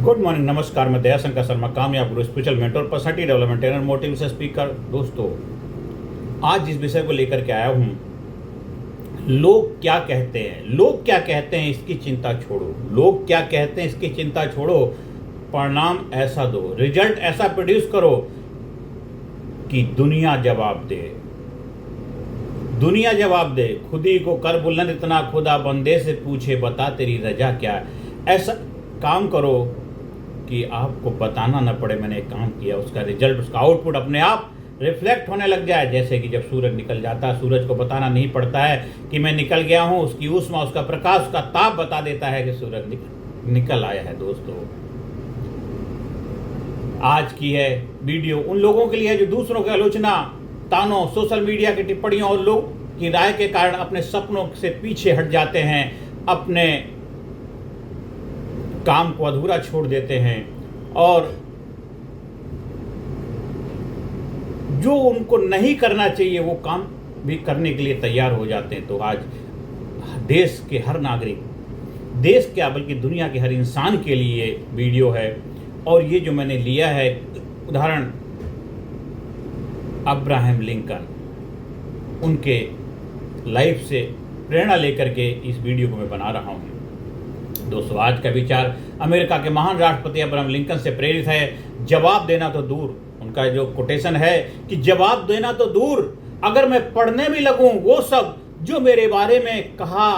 Good morning, नमस्कार। मैं दयाशंकर शर्मा, कामयाब गुरु, spiritual mentor, personality development trainer, motivation speaker. दोस्तों, आज जिस विषय को लेकर के आया हूँ, लोग क्या कहते हैं, लोग क्या कहते हैं इसकी चिंता छोड़ो। लोग क्या कहते हैं इसकी चिंता छोड़ो, परिणाम ऐसा दो, रिजल्ट ऐसा प्रोड्यूस करो कि दुनिया जवाब दे। दुनिया जवाब दे। खुदी को कर बुलंद इतना, खुदा बंदे से पूछे बता तेरी रजा क्या है। ऐसा काम करो कि आपको बताना न पड़े मैंने एक काम किया, उसका रिजल्ट, उसका आउटपुट अपने आप रिफ्लेक्ट होने लग जाए। जैसे कि जब सूरज निकल जाता है, सूरज को बताना नहीं पड़ता है कि मैं निकल गया हूं, उसकी ऊष्मा, उसका प्रकाश, उसका ताप बता देता है कि सूरज निकल आया है। दोस्तों, आज की है वीडियो उन लोगों के लिए है जो दूसरों की आलोचना, तानों, सोशल मीडिया की टिप्पणियों और लोग की राय के कारण अपने सपनों से पीछे हट जाते हैं, अपने काम को अधूरा छोड़ देते हैं और जो उनको नहीं करना चाहिए वो काम भी करने के लिए तैयार हो जाते हैं। तो आज देश के हर नागरिक, देश क्या बल्कि दुनिया के हर इंसान के लिए वीडियो है। और ये जो मैंने लिया है उदाहरण अब्राहम लिंकन, उनके लाइफ से प्रेरणा लेकर के इस वीडियो को मैं बना रहा हूँ। दोस्तों, आज का विचार अमेरिका के महान राष्ट्रपति अब्राहम लिंकन से प्रेरित है। जवाब देना तो दूर, उनका जो कोटेशन है कि जवाब देना तो दूर, अगर मैं पढ़ने भी लगूं वो सब जो मेरे बारे में कहा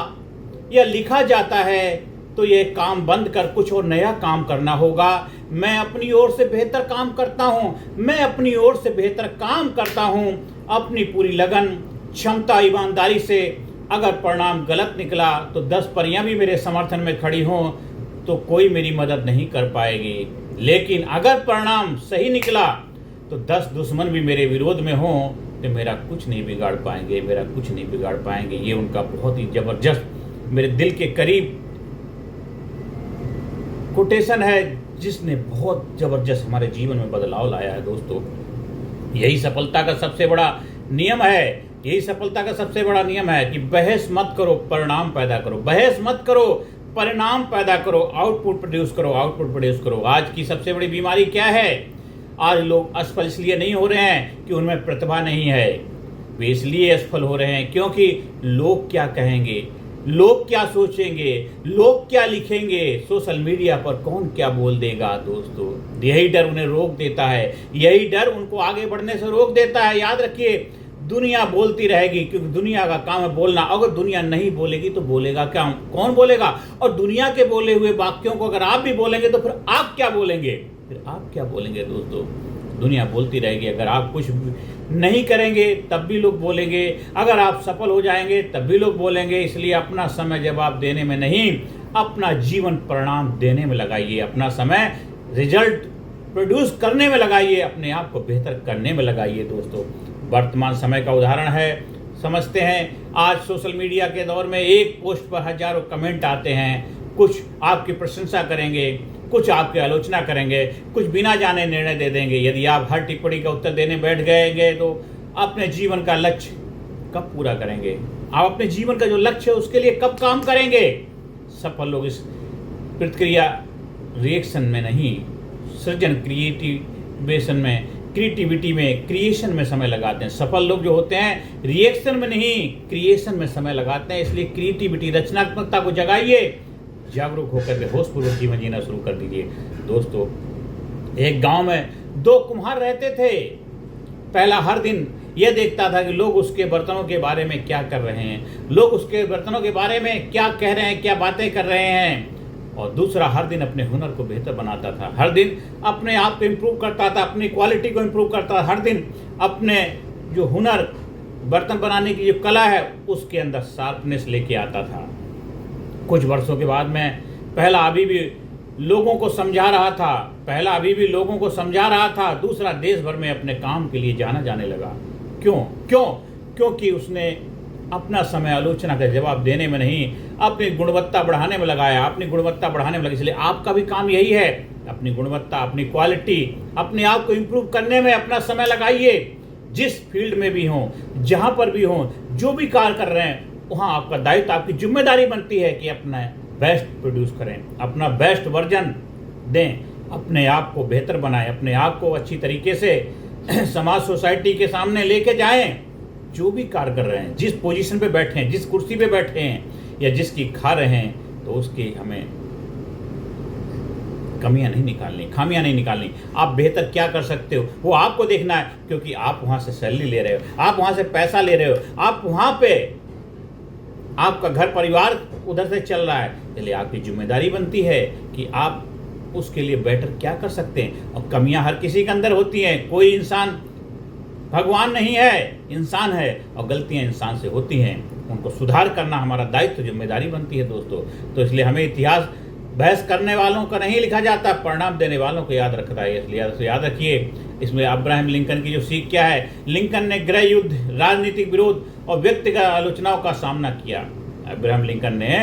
या लिखा जाता है तो ये काम बंद कर कुछ और नया काम करना होगा। मैं अपनी ओर से बेहतर काम करता हूं, मैं अपनी ओर से बेहतर काम करता हूं, अपनी पूरी लगन, क्षमता, ईमानदारी से। अगर परिणाम गलत निकला तो 10 परियां भी मेरे समर्थन में खड़ी हों तो कोई मेरी मदद नहीं कर पाएगी, लेकिन अगर परिणाम सही निकला तो 10 दुश्मन भी मेरे विरोध में हों तो मेरा कुछ नहीं बिगाड़ पाएंगे, मेरा कुछ नहीं बिगाड़ पाएंगे। ये उनका बहुत ही जबरदस्त, मेरे दिल के करीब कोटेशन है जिसने बहुत जबरदस्त हमारे जीवन में बदलाव लाया है। दोस्तों, यही सफलता का सबसे बड़ा नियम है, यही सफलता का सबसे बड़ा नियम है कि बहस मत करो, परिणाम पैदा करो। बहस मत करो, परिणाम पैदा करो, आउटपुट प्रोड्यूस करो, आउटपुट प्रोड्यूस करो। आज की सबसे बड़ी बीमारी क्या है? आज लोग असफल इसलिए नहीं हो रहे हैं कि उनमें प्रतिभा नहीं है, वे इसलिए असफल हो रहे हैं क्योंकि लोग क्या कहेंगे, लोग क्या सोचेंगे, लोग क्या लिखेंगे, सोशल मीडिया पर कौन क्या बोल देगा। दोस्तों, यही डर उन्हें रोक देता है, यही डर उनको आगे बढ़ने से रोक देता है। याद रखिए, दुनिया बोलती रहेगी क्योंकि दुनिया का काम है बोलना। अगर दुनिया नहीं बोलेगी तो बोलेगा क्या? कौन बोलेगा? और दुनिया के बोले हुए वाक्यों को अगर आप भी बोलेंगे तो फिर आप क्या बोलेंगे? फिर आप क्या बोलेंगे? दोस्तों, दुनिया बोलती रहेगी। अगर आप कुछ नहीं करेंगे तब भी लोग बोलेंगे, अगर आप सफल हो जाएंगे तब भी लोग बोलेंगे। इसलिए अपना समय जवाब देने में नहीं, अपना जीवन परिणाम देने में लगाइए। अपना समय रिजल्ट प्रोड्यूस करने में लगाइए, अपने आप को बेहतर करने में लगाइए। दोस्तों, वर्तमान समय का उदाहरण है, समझते हैं। आज सोशल मीडिया के दौर में एक पोस्ट पर हजारों कमेंट आते हैं। कुछ आपकी प्रशंसा करेंगे, कुछ आपकी आलोचना करेंगे, कुछ बिना जाने निर्णय दे देंगे। यदि आप हर टिप्पणी का उत्तर देने बैठ गए तो अपने जीवन का लक्ष्य कब पूरा करेंगे? आप अपने जीवन का जो लक्ष्य है उसके लिए कब काम करेंगे? सफल लोग इस प्रतिक्रिया रिएक्शन में नहीं, सृजन, क्रिएटिवेशन में, क्रिएटिविटी में, क्रिएशन में समय लगाते हैं। सफल लोग जो होते हैं रिएक्शन में नहीं, क्रिएशन में समय लगाते हैं। इसलिए क्रिएटिविटी, रचनात्मकता को जगाइए, जागरूक होकर के होशपूर्वक जीवन जीना शुरू कर दीजिए। दोस्तों, एक गांव में 2 कुम्हार रहते थे। पहला हर दिन यह देखता था कि लोग उसके बर्तनों के बारे में क्या कर रहे हैं, लोग उसके बर्तनों के बारे में क्या कह रहे हैं, क्या बातें कर रहे हैं। और दूसरा हर दिन अपने हुनर को बेहतर बनाता था, हर दिन अपने आप को इम्प्रूव करता था, अपनी क्वालिटी को इम्प्रूव करता था, हर दिन अपने जो हुनर, बर्तन बनाने की जो कला है उसके अंदर शार्पनेस लेके आता था। कुछ वर्षों के बाद में पहला अभी भी लोगों को समझा रहा था, दूसरा देश भर में अपने काम के लिए जाना जाने लगा। क्योंकि उसने अपना समय आलोचना का जवाब देने में नहीं, अपनी गुणवत्ता बढ़ाने में लगाया, अपनी गुणवत्ता बढ़ाने में लगा। इसलिए आपका भी काम यही है, अपनी गुणवत्ता, अपनी क्वालिटी, अपने आप को इम्प्रूव करने में अपना समय लगाइए। जिस फील्ड में भी हों, जहां पर भी हों, जो भी कार्य कर रहे हैं, वहाँ आपका दायित्व, आपकी जिम्मेदारी बनती है कि अपना बेस्ट प्रोड्यूस करें, अपना बेस्ट वर्जन दें, अपने आप को बेहतर बनाएं, अपने आप को अच्छी तरीके से समाज सोसाइटी के सामने लेके जाएं। जो भी कार्य कर रहे हैं, जिस पोजीशन पे बैठे हैं, जिस कुर्सी पे बैठे हैं या जिसकी खा रहे हैं, तो उसकी हमें कमियां नहीं निकालनी, खामियां नहीं निकालनी। आप बेहतर क्या कर सकते हो वो आपको देखना है, क्योंकि आप वहां से सैलरी ले रहे हो, आप वहां से पैसा ले रहे हो, आप वहां पे आपका घर परिवार उधर से चल रहा है, इसलिए आपकी जिम्मेदारी बनती है कि आप उसके लिए बेटर क्या कर सकते हैं। और कमियां हर किसी के अंदर होती हैं, कोई इंसान भगवान नहीं है, इंसान है, और गलतियां इंसान से होती हैं, उनको सुधार करना हमारा दायित्व, जिम्मेदारी बनती है दोस्तों। तो इसलिए हमें इतिहास बहस करने वालों का नहीं लिखा जाता, परिणाम देने वालों को याद रखता है। इसलिए याद रखिए, इसमें अब्राहम लिंकन की जो सीख क्या है, लिंकन ने गृह युद्ध, राजनीतिक विरोध और व्यक्तिगत आलोचनाओं का सामना किया। अब्राहम लिंकन ने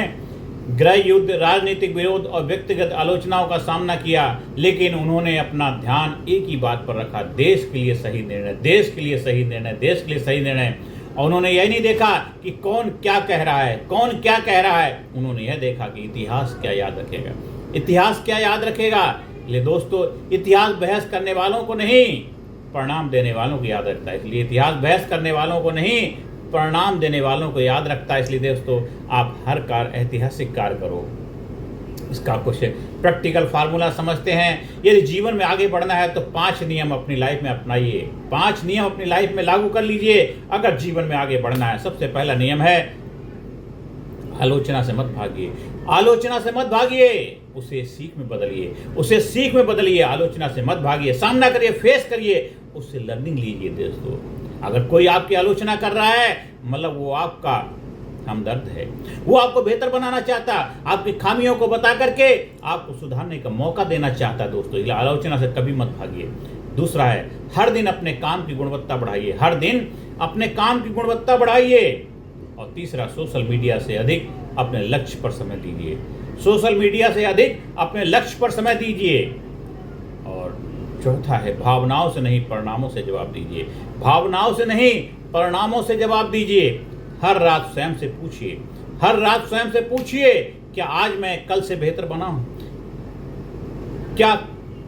गृह युद्ध, राजनीतिक विरोध और व्यक्तिगत आलोचनाओं का सामना किया, लेकिन उन्होंने अपना ध्यान एक ही बात पर रखा, देश के लिए सही निर्णय, देश के लिए सही निर्णय, देश के लिए सही निर्णय। और उन्होंने यह नहीं देखा कि कौन क्या कह रहा है, कौन क्या कह रहा है, उन्होंने यह देखा कि इतिहास क्या याद रखेगा, इतिहास क्या याद रखेगा। इसलिए दोस्तों, इतिहास बहस करने वालों को नहीं, परिणाम देने वालों को याद रखता है। इसलिए इतिहास बहस करने वालों को नहीं, परिणाम देने वालों को याद रखता है। इसलिए दोस्तों, आप हर कार्य, ऐतिहासिक कार्य करो, इसका कुछ प्रैक्टिकल फार्मूला समझते हैं। यदि जीवन में आगे बढ़ना है तो 5 नियम अपनी लाइफ में अपनाइए, 5 नियम अपनी लाइफ में लागू कर लीजिए अगर जीवन में आगे बढ़ना है। सबसे पहला नियम है, आलोचना से मत भागिए, आलोचना से मत भागिए, उसे सीख में बदलिए, उसे सीख में बदलिए। आलोचना से मत भागिए, सामना करिए, फेस करिए, उससे लर्निंग लीजिए। दोस्तों, अगर कोई आपकी आलोचना कर रहा है, मतलब वो आपका हमदर्द है, वो आपको बेहतर बनाना चाहता, आपकी खामियों को बता करके आपको सुधारने का मौका देना चाहता। दोस्तों, इसलिए आलोचना से कभी मत भागिए। दूसरा है, हर दिन अपने काम की गुणवत्ता बढ़ाइए, हर दिन अपने काम की गुणवत्ता बढ़ाइए। और तीसरा, सोशल मीडिया से अधिक अपने लक्ष्य पर समय दीजिए, सोशल मीडिया से अधिक अपने लक्ष्य पर समय दीजिए। और चौथा है, भावनाओं से नहीं परिणामों से जवाब दीजिए, भावनाओं से नहीं परिणामों से जवाब दीजिए। हर रात स्वयं से पूछिए, हर रात स्वयं से पूछिए, क्या आज मैं कल से बेहतर बना हूं, क्या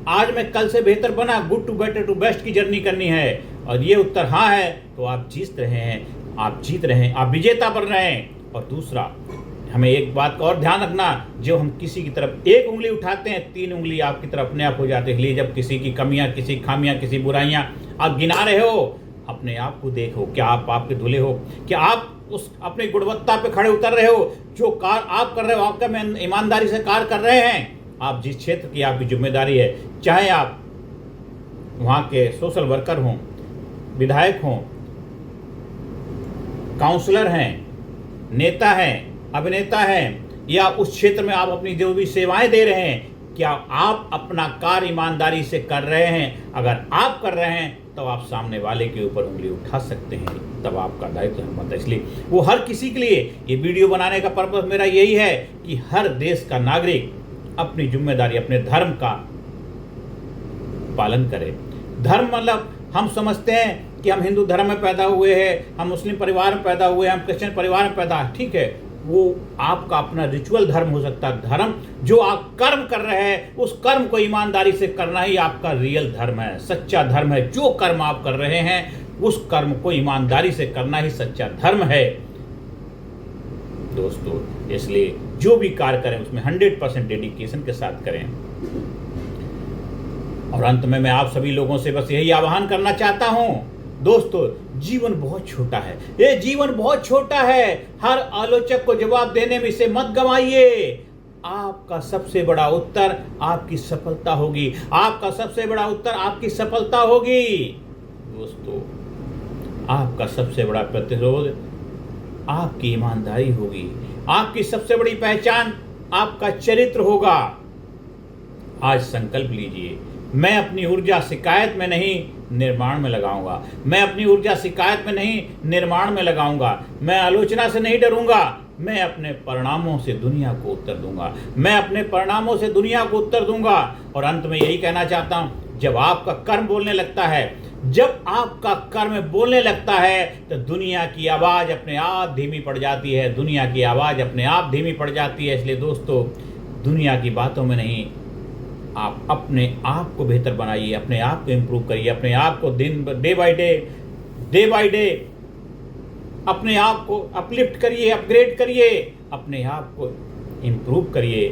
आज मैं कल से बेहतर बना। Good to better to best की जर्नी करनी है, और ये उत्तर हाँ है तो आप जीत रहे हैं, आप जीत रहे हैं, आप विजेता बन रहे हैं। और दूसरा, हमें एक बात का और ध्यान रखना, जो हम किसी की तरफ एक उंगली उठाते हैं, 3 उंगली आपकी तरफ अपने आप हो जाते हैं। इसलिए जब किसी की कमियां, किसी खामियां, किसी बुराइयां आप गिना रहे हो, अपने आप को देखो, क्या आप आपके धुले हो, क्या आप उस अपनी गुणवत्ता पे खड़े उतर रहे हो। जो कार्य आप कर रहे हो, आपका में ईमानदारी से कार्य कर रहे हैं। आप जिस क्षेत्र की आपकी जिम्मेदारी है, चाहे आप वहां के सोशल वर्कर हों, विधायक हों, काउंसलर हैं, नेता हैं, अभिनेता हैं, या उस क्षेत्र में आप अपनी जो भी सेवाएं दे रहे हैं, क्या आप अपना कार्य ईमानदारी से कर रहे हैं। अगर आप कर रहे हैं तब आप सामने वाले के ऊपर उंगली उठा सकते हैं, तब आपका दायित्व बनता है। इसलिए वो हर किसी के लिए, ये वीडियो बनाने का पर्पस मेरा यही है कि हर देश का नागरिक अपनी जिम्मेदारी, अपने धर्म का पालन करे। धर्म मतलब हम समझते हैं कि हम हिंदू धर्म में पैदा हुए हैं, हम मुस्लिम परिवार में पैदा हुए हैं, हम क्रिश्चियन परिवार में पैदा, ठीक है, वो आपका अपना रिचुअल धर्म हो सकता है। धर्म जो आप कर्म कर रहे हैं, उस कर्म को ईमानदारी से करना ही आपका रियल धर्म है, सच्चा धर्म है। जो कर्म आप कर रहे हैं, उस कर्म को ईमानदारी से करना ही सच्चा धर्म है दोस्तों। इसलिए जो भी कार्य करें उसमें 100% डेडिकेशन के साथ करें। और अंत में मैं आप सभी लोगों से बस यही आह्वान करना चाहता हूं दोस्तों, जीवन बहुत छोटा है, ये जीवन बहुत छोटा है। हर आलोचक को जवाब देने में इसे मत गंवाइए। आपका सबसे बड़ा उत्तर आपकी सफलता होगी, आपका सबसे बड़ा उत्तर आपकी सफलता होगी दोस्तों। आपका सबसे बड़ा प्रतिरोध आपकी ईमानदारी होगी, आपकी सबसे बड़ी पहचान आपका चरित्र होगा। आज संकल्प लीजिए, मैं अपनी ऊर्जा शिकायत में नहीं निर्माण में लगाऊंगा, मैं अपनी ऊर्जा शिकायत में नहीं निर्माण में लगाऊंगा। मैं आलोचना से नहीं डरूंगा, मैं अपने परिणामों से दुनिया को उत्तर दूंगा, मैं अपने परिणामों से दुनिया को उत्तर दूंगा। और अंत में यही कहना चाहता हूं, जब आपका कर्म बोलने लगता है, जब आपका कर्म बोलने लगता है, तो दुनिया की आवाज अपने आप धीमी पड़ जाती है, दुनिया की आवाज अपने आप धीमी पड़ जाती है। इसलिए दोस्तों, दुनिया की बातों में नहीं, आप अपने आप को बेहतर बनाइए, अपने आप को इम्प्रूव करिए, अपने आप को डे बाय डे अपने आप को अपलिफ्ट करिए, अपग्रेड करिए, अपने आप को इम्प्रूव करिए।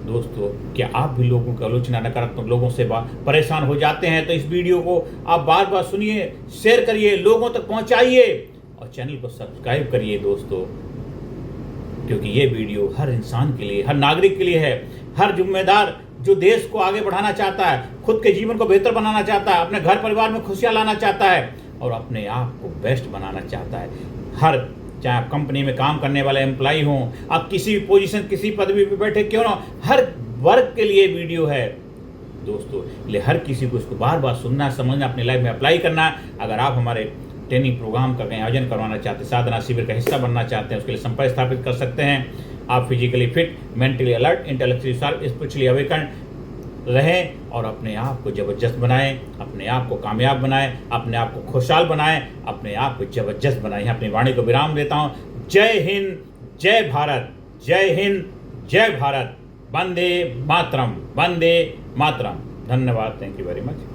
दोस्तों, क्या आप भी लोगों की आलोचना, नकारात्मक लोगों से परेशान हो जाते हैं? तो इस वीडियो को आप बार बार सुनिए, शेयर करिए, लोगों तक पहुंचाइए और चैनल को सब्सक्राइब करिए दोस्तों, क्योंकि ये वीडियो हर इंसान के लिए, हर नागरिक के लिए है। हर जिम्मेदार जो देश को आगे बढ़ाना चाहता है, खुद के जीवन को बेहतर बनाना चाहता है, अपने घर परिवार में खुशियां लाना चाहता है और अपने आप को बेस्ट बनाना चाहता है, चाहे आप कंपनी में काम करने वाले एम्प्लॉय हों, आप किसी भी पोजीशन, किसी पदवी पे बैठे क्यों ना, हर वर्ग के लिए वीडियो है दोस्तों। इसलिए हर किसी को इसको बार बार सुनना, समझना, अपनी लाइफ में अप्लाई करना। अगर आप हमारे ट्रेनिंग प्रोग्राम का कहीं आयोजन करवाना चाहते हैं, साधना शिविर का हिस्सा बनना चाहते हैं, उसके लिए संपर्क स्थापित कर सकते हैं। आप physically fit, mentally alert, intellectually sharp, spiritually awaken रहें और अपने आप को जबरदस्त बनाएं, अपने आप को कामयाब बनाएं, अपने आप को खुशहाल बनाएं, अपने आप को जबरदस्त बनाएं। अपनी वाणी को विराम देता हूं। जय हिंद, जय भारत, जय हिंद, जय भारत, वंदे मातरम, वंदे मातरम। धन्यवाद, थैंक यू वेरी मच।